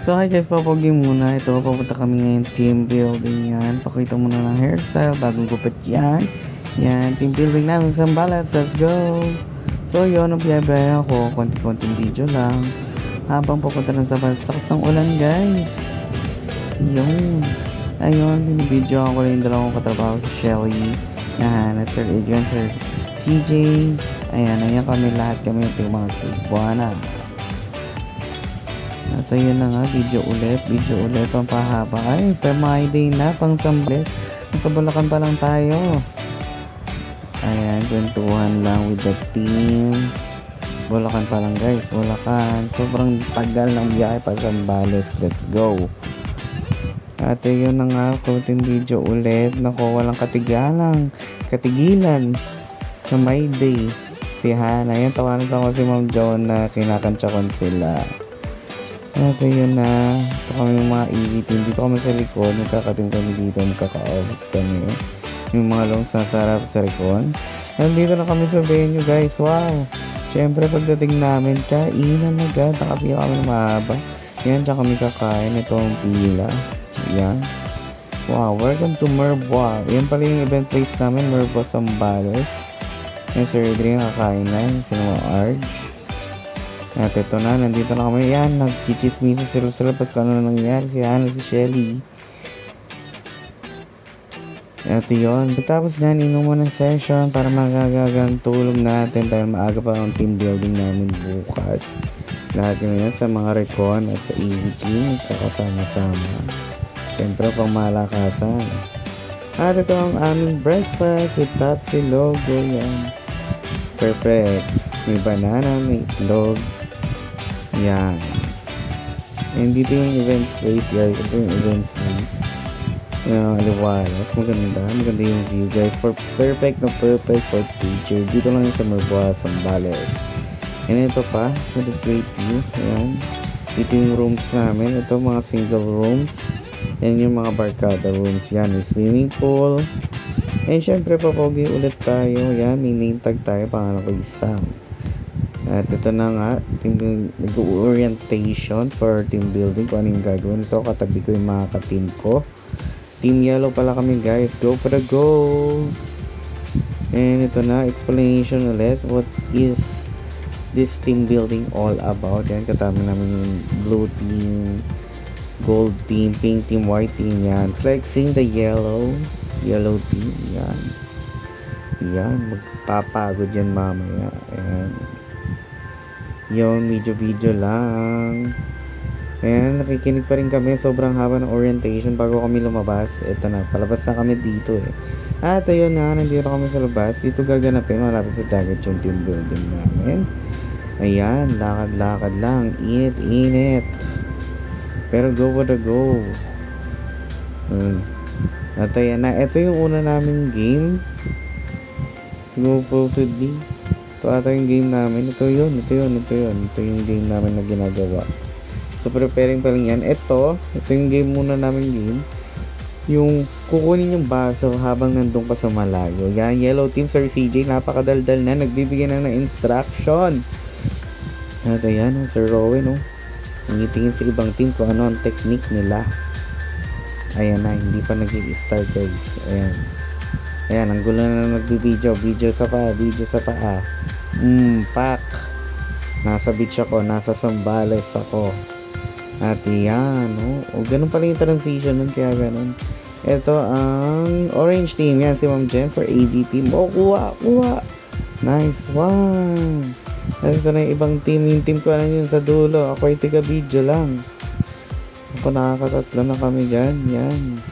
So hi guys, papogi muna. Ito, papunta kami ngayon team building yan. Pakita muna ng hairstyle, bagong gupit yan. Yan, team building namin sa Zambales. Let's go! So yun, nagbiyahe ako. Konti-konting video lang. Habang papunta ng Zambales, takas ng ulan guys. Yun. Ayun, binibidyo ako rin yung dalawang katrabaho si Shelly. Yan, at Sir Adrian, Sir CJ. Ayan kami lahat kami yung mga Cebuana. At ayun na nga, video ulit, pang pahaba. Ay, my day na, pang Zambales. Nasa Bulacan pa lang tayo. Ayan, kwentuhan lang with the team. Bulacan pa lang guys, Bulacan. Sobrang tagal ng biyahe pa Zambales. Let's go. At ayun na nga, konting video ulit. Nako, walang katigilan sa my day. Si Hana, yun, tawanan ko si Ma'am John na kinakantsakan sila. At ayun na, ito kami yung mga team. Dito kami sa likod, magkakating kami dito, magkaka-office kami. Yung mga longs nasa sa likod. Nandito na kami sa venue guys, wow! Siyempre pagdating namin, kainan agad, nakapila kami na mahaba. Yan, tsaka kami kakain, ito ang pila. Yan. Wow, welcome to Merboa. Yan pala yung event place namin, Merboa Zambales. Yan, Sir Adrian, kakain na, sino Arj. At ito na, nandito na kami. Yan, nag-chichismisa sila pas kung ano nangyari. Si Hannah, si Shelly. At yun, pagtapos nyan, inuman ng session para magagagang tulog natin dahil maaga pa ang team building namin bukas. Lahat yun yan sa mga recon at sa EVP, kakasama-sama. Siyempre, pang malakasan. At ito ang aming breakfast with Topsy logo. Yan. Perfect. May banana, may itlog. Yan. And dito yung event space guys. Ito yung event space. Aliwalas. Maganda yung view guys. Perfect for picture. Dito lang yung sa Merboa, Zambales. And ito pa. With a great view. Ayan. Ito yung rooms namin. Ito mga single rooms. Yan yung mga barkada rooms. Yan. May swimming pool. And syempre papogi ulit tayo. Yan. May name tag tayo. Pangalan ko Sam. At ito na nga, nag-orientation for team building, kung ano yung gagawin. Ito, katabi ko yung mga ka-team ko. Team Yellow pala kami guys, go for the goal! And ito na, explanation ulit, what is this team building all about? Yan, katama namin yung blue team, gold team, pink team, white team, yan. Flexing the yellow team, yan. Yan, magpapagod yan mamaya, yan. Yung video lang. Ayan, nakikinig pa rin kami. Sobrang haba ng orientation bago kami lumabas. Ito na, palabas na kami dito eh. At ayun na, nandito kami sa labas. Dito gaganapin, malapit sa dagat yung team building namin. Ayan, lakad-lakad lang. Init. Pero go for the go. At ayan na, ito yung una naming game. Supposedly ito ata yung game namin. Ito yung game namin na ginagawa. So preparing pa lang yan. Ito yung game muna namin game. Yung kukunin yung baso habang nandun pa sa malayo. Yan, yellow team, Sir CJ, napakadaldal na. Nagbibigay na ng instruction. At ayan, Sir Rowan, nangitingin sa ibang team kung ano ang technique nila. Ayan na, hindi pa nag-i-start guys. Ayan, ang gulo na nagbibideo. Video sa paa. Pak. Nasa beach ako, nasa Zambales ako. At yan, ganun pala yung transition nun, kaya ganun. Ito ang orange team. Yan, si Ma'am Jen for AVP. Kuha. Nice one. At ito na yung ibang team. Yung team ko na yun sa dulo. Ako ay tiga-video lang. Ako nakakatatlo na kami dyan. Yan.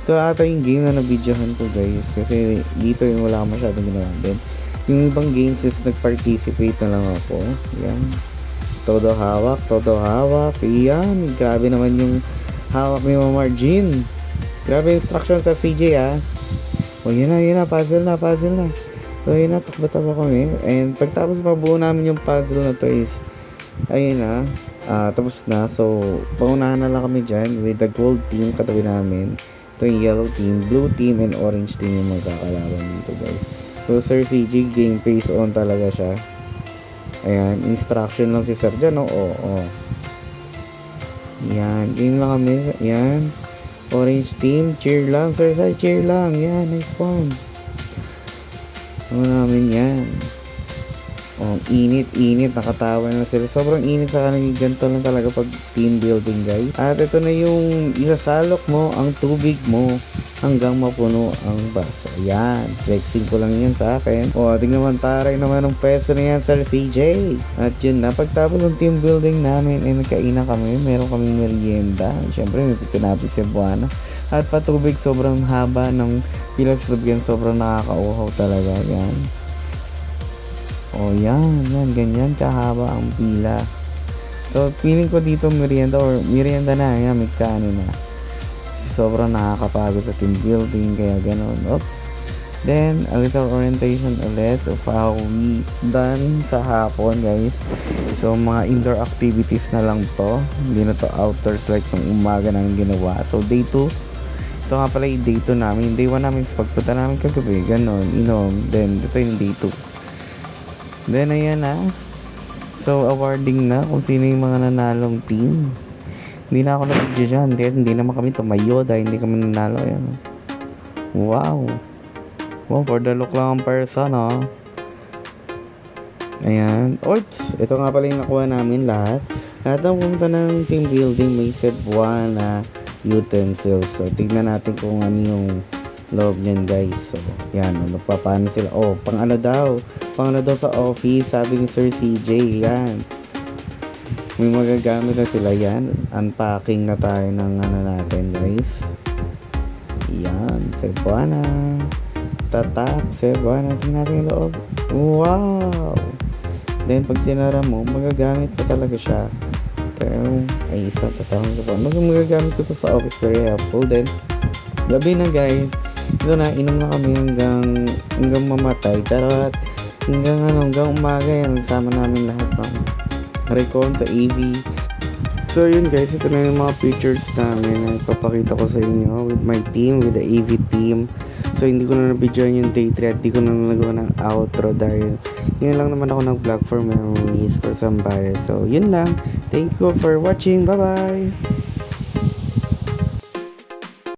Ito ata yung game na nabidyohan ko guys. Kasi dito yung wala masyadong ginawa din. Yung ibang games is nag-participate na lang ako. Yan. Todo hawak. Yan. Grabe naman yung hawak ni Ma'am Margin. Grabe instruction sa CJ O yun na. Puzzle na. So yun na. Takbo kami. And pagtapos mabuo namin yung puzzle na to is ayun na. Tapos na. So paunahan na lang kami dyan with the gold team katabi namin. Ito yung yellow team, blue team, and orange team yung magkakalaban dito guys. So Sir CJ, game face on talaga siya. Ayan, instruction lang si Sir dyan, oo. Yan, game lang kami. Yan. Orange team, cheer lang. Sir, cheer lang. Yan, nice one. Ano namin yan. Oh, init, nakatawa na sila. Sobrang init sa kanila, ganito lang talaga pag team building, guys. At ito na yung isasalok mo ang tubig mo hanggang mapuno ang baso. Yan, flexing ko lang yan sa akin. O, tingnan naman, taray naman ang peso na yan, Sir CJ. At yun na, pagtapos ng team building namin, ay nagkainan kami. Meron kaming merienda. Siyempre, may pinapit si Buwana. At patubig, sobrang haba ng pilas tubig yan. Sobrang nakakauhaw talaga. Yan. O yan, ganyan kahaba ang pila. So, feeling ko dito merienda na, yan, may kanin na. Sobrang nakakapagod sa team building, kaya gano'n. Oops. Then, a little orientation ulit of how we done sa hapon, guys. So, mga indoor activities na lang to. Hindi na to outdoors like ng umaga namin ginawa. So, day 2. Ito nga pala yung day 2 namin. Day 1 namin sa pagpunta namin kagabi, gano'n, inom. Then, ito yung day 2. Then, ayan na. So, awarding na kung sino yung mga nanalong team. Hindi na ako nag-video dyan. Hindi naman kami tumayo dahil hindi kami nanalo. Ayan. Wow. Wow, for the look lang ang person, oh. Ayan. Oops! Ito nga pala yung nakuha namin lahat. Lahat ng pumunta ng team building may set 1 na utensils. So, tignan natin kung ano yung loob niyan, guys. So, yan. Paano sila? Oh, pang ano daw sa office, sabi ni Sir CJ. Yan. May magagamit na sila yan. Unpacking na tayo ng ano natin, guys. Yan. Cebuana. Tatak. Cebuana. Tingnan natin yung loob. Wow! Then, pag sinara mo, magagamit pa talaga siya. Pero, ay isa. Tatawag ko pa. Magagamit ko to sa office. Very helpful. Then, gabi na, guys. Ito na, inom na kami hanggang mamatay. Charot. Hanggang umaga yan. Sama namin lahat ng recon sa AV. So yun, guys, ito na yung mga pictures namin na ipapakita ko sa inyo with my team, with the AV team. So hindi ko na na-videoan yung day 3 at di ko na nagawa ng outro dahil yun lang naman ako nag-vlog for memories for somebody. So yun lang. Thank you for watching. Bye bye.